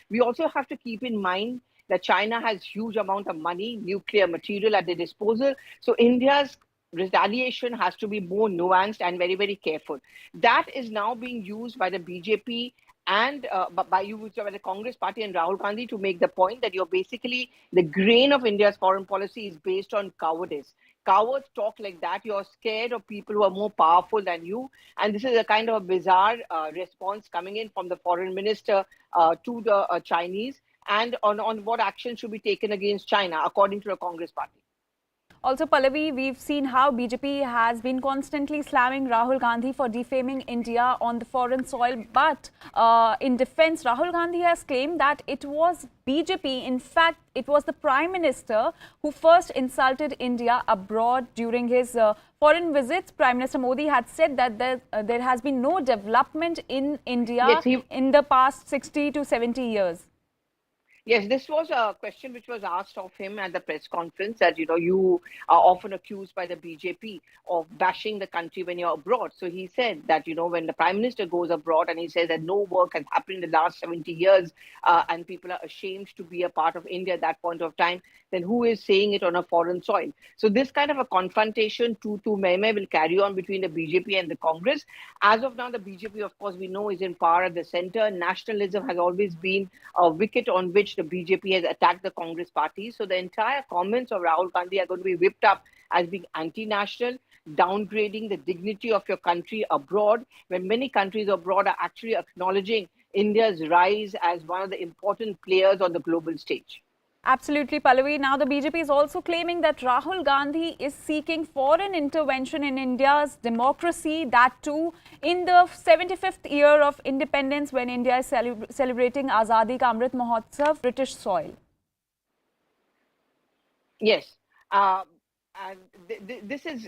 We also have to keep in mind that China has huge amount of money, nuclear material at their disposal. So India's retaliation has to be more nuanced and very, very careful. That is now being used by the BJP and by the Congress party and Rahul Gandhi to make the point that you're basically, the grain of India's foreign policy is based on cowardice. Cowards talk like that. You're scared of people who are more powerful than you. And this is a kind of a bizarre response coming in from the foreign minister to the Chinese and on what action should be taken against China, according to the Congress party. Also, Pallavi, we've seen how BJP has been constantly slamming Rahul Gandhi for defaming India on the foreign soil. But in defense, Rahul Gandhi has claimed that it was BJP, in fact, it was the Prime Minister who first insulted India abroad during his foreign visits. Prime Minister Modi had said that there has been no development in India in the past 60 to 70 years. Yes, this was a question which was asked of him at the press conference that, you are often accused by the BJP of bashing the country when you're abroad. So he said that, when the Prime Minister goes abroad and he says that no work has happened in the last 70 years and people are ashamed to be a part of India at that point of time, then who is saying it on a foreign soil? So this kind of a confrontation to meme will carry on between the BJP and the Congress. As of now, the BJP, of course, we know is in power at the center. Nationalism has always been a wicket on which the BJP has attacked the Congress party. So the entire comments of Rahul Gandhi are going to be whipped up as being anti-national, downgrading the dignity of your country abroad, when many countries abroad are actually acknowledging India's rise as one of the important players on the global stage. Absolutely, Pallavi. Now, the BJP is also claiming that Rahul Gandhi is seeking foreign intervention in India's democracy, that too in the 75th year of independence when India is celebrating Azadi Ka Amrit Mahotsav, British soil. Yes. And this has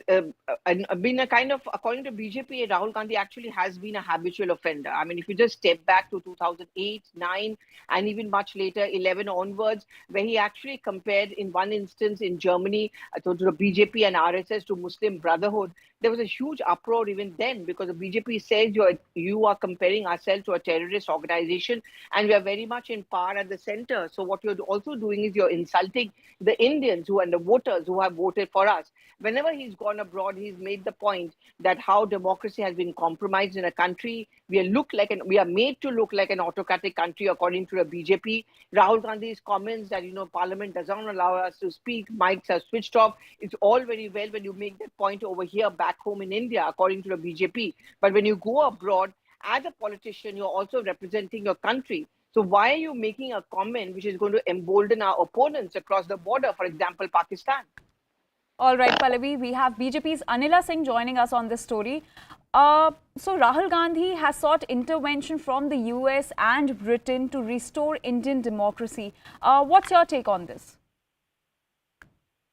been a kind of, according to BJP, Rahul Gandhi actually has been a habitual offender. I mean, if you just step back to 2008, 9, and even much later, 11 onwards, where he actually compared in one instance in Germany to the BJP and RSS to Muslim Brotherhood, there was a huge uproar even then because the BJP says you are comparing ourselves to a terrorist organization and we are very much in power at the center. So what you're also doing is you're insulting the Indians and the voters who have voted for us. Whenever he's gone abroad, he's made the point that how democracy has been compromised in a country. We are made to look like an autocratic country, according to the BJP. Rahul Gandhi's comments that, Parliament does not allow us to speak, mics are switched off. It's all very well when you make that point over here back home in India, according to the BJP. But when you go abroad, as a politician, you're also representing your country. So why are you making a comment which is going to embolden our opponents across the border, for example, Pakistan? All right, Pallavi, we have BJP's Anila Singh joining us on this story. So Rahul Gandhi has sought intervention from the US and Britain to restore Indian democracy. What's your take on this?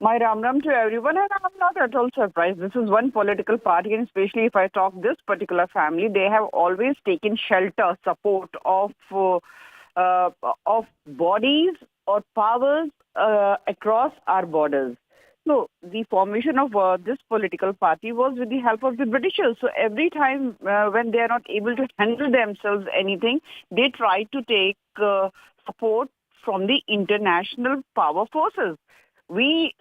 My Ram Ram to everyone, and I'm not at all surprised. This is one political party, and especially if I talk this particular family, they have always taken shelter, support of bodies or powers across our borders. So the formation of this political party was with the help of the Britishers. So every time when they are not able to handle themselves anything, they try to take support from the international power forces. We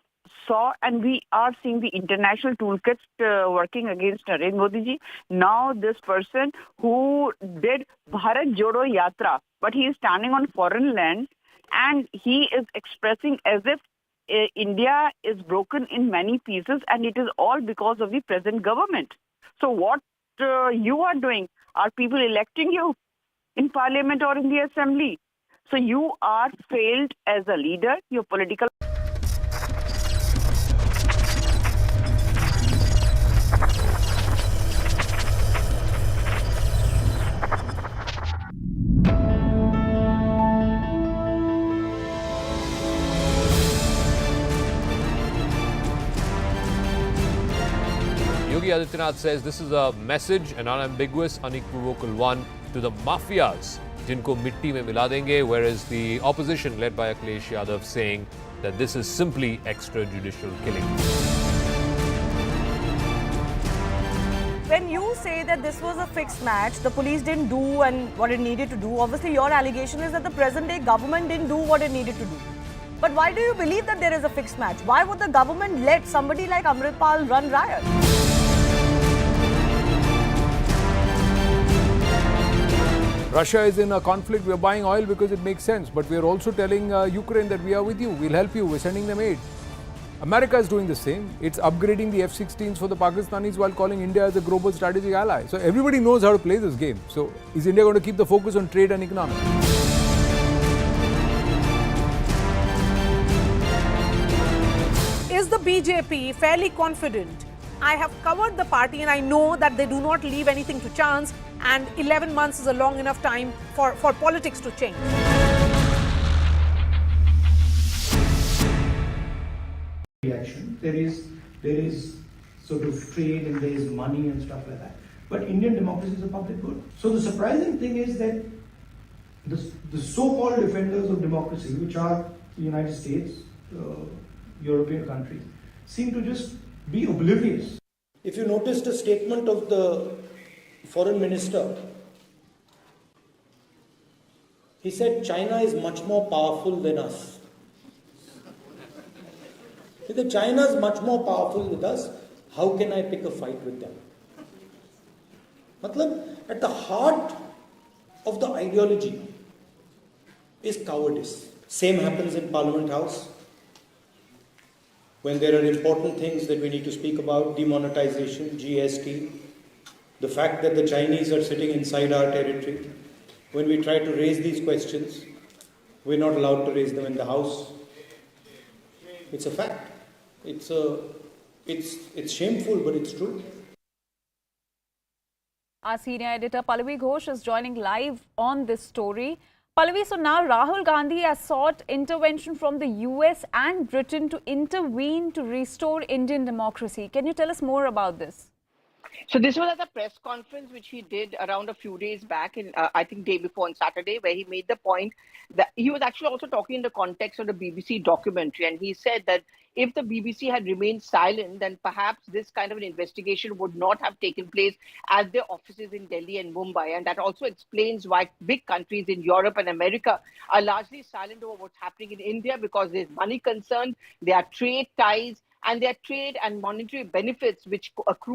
saw and we are seeing the international toolkits working against Narendra Modi ji. Now this person who did Bharat Jodo Yatra, but he is standing on foreign land, And he is expressing as if India is broken in many pieces, and it is all because of the present government. So what you are doing, are people electing you in parliament or in the assembly? So you are failed as a leader, your political. Yogi Adityanath says this is a message, an unambiguous, unequivocal one to the mafias, jinko mitti mein mila denge, whereas the opposition led by Akhilesh Yadav saying that this is simply extrajudicial killing. When you say that this was a fixed match, the police didn't do what it needed to do, obviously your allegation is that the present day government didn't do what it needed to do. But why do you believe that there is a fixed match? Why would the government let somebody like Amritpal run riot? Russia is in a conflict. We are buying oil because it makes sense. But we are also telling Ukraine that we are with you. We'll help you. We're sending them aid. America is doing the same. It's upgrading the F-16s for the Pakistanis while calling India as a global strategic ally. So everybody knows how to play this game. So is India going to keep the focus on trade and economics? Is the BJP fairly confident? I have covered the party and I know that they do not leave anything to chance, and 11 months is a long enough time for politics to change. Reaction. There is sort of trade and there is money and stuff like that. But Indian democracy is a public good. So the surprising thing is that the so-called defenders of democracy, which are the United States, European countries, seem to just be oblivious. If you noticed a statement of the foreign minister, he said China is much more powerful than us. If China is much more powerful with us, how can I pick a fight with them? Matlab, at the heart of the ideology is cowardice. Same happens in Parliament House. When there are important things that we need to speak about, demonetization, GST, the fact that the Chinese are sitting inside our territory, when we try to raise these questions, we're not allowed to raise them in the House. It's a fact. It's shameful, but it's true. Our senior editor Pallavi Ghosh is joining live on this story. Pallavi, so now Rahul Gandhi has sought intervention from the US and Britain to intervene to restore Indian democracy. Can you tell us more about this? So this was at the press conference which he did around a few days back, in I think day before on Saturday, where he made the point that he was actually also talking in the context of the BBC documentary, and he said that if the BBC had remained silent, then perhaps this kind of an investigation would not have taken place at their offices in Delhi and Mumbai. And that also explains why big countries in Europe and America are largely silent over what's happening in India, because there's money concerned, there are trade ties, and there are trade and monetary benefits which accrue